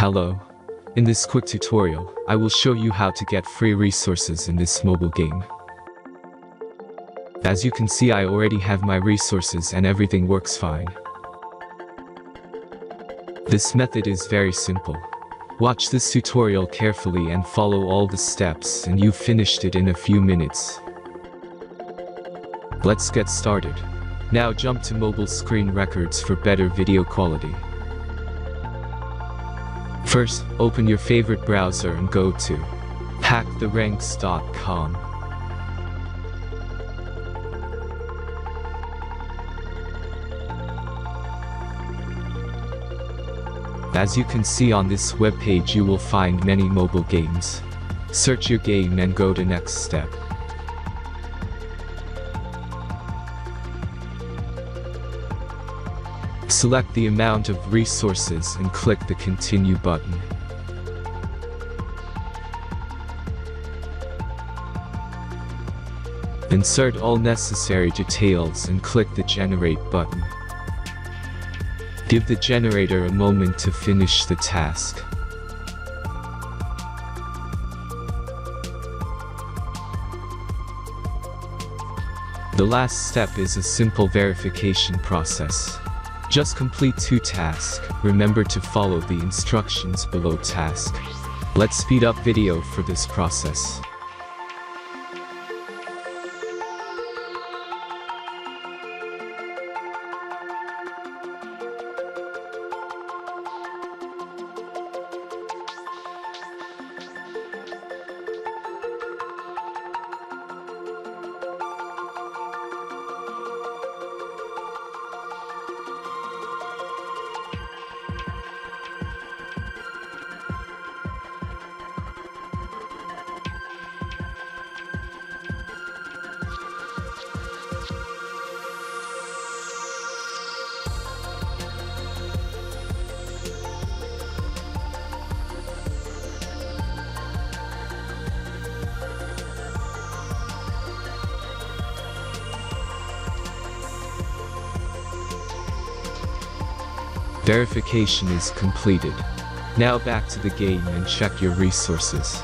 Hello. In this quick tutorial, I will show you how to get free resources in this mobile game. As you can see, I already have my resources and everything works fine. This method is very simple. Watch this tutorial carefully and follow all the steps and you've finished it in a few minutes. Let's get started. Now jump to mobile screen records for better video quality. First, open your favorite browser and go to hacktheranks.com. As you can see on this webpage, you will find many mobile games. Search your game and go to next step. Select the amount of resources and click the continue button. Insert all necessary details and click the generate button. Give the generator a moment to finish the task. The last step is a simple verification process. Just complete 2 tasks. Remember to follow the instructions below task. Let's speed up video for this process. Verification is completed. Now back to the game and check your resources.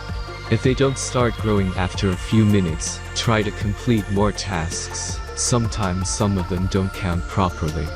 If they don't start growing after a few minutes, try to complete more tasks. Sometimes some of them don't count properly.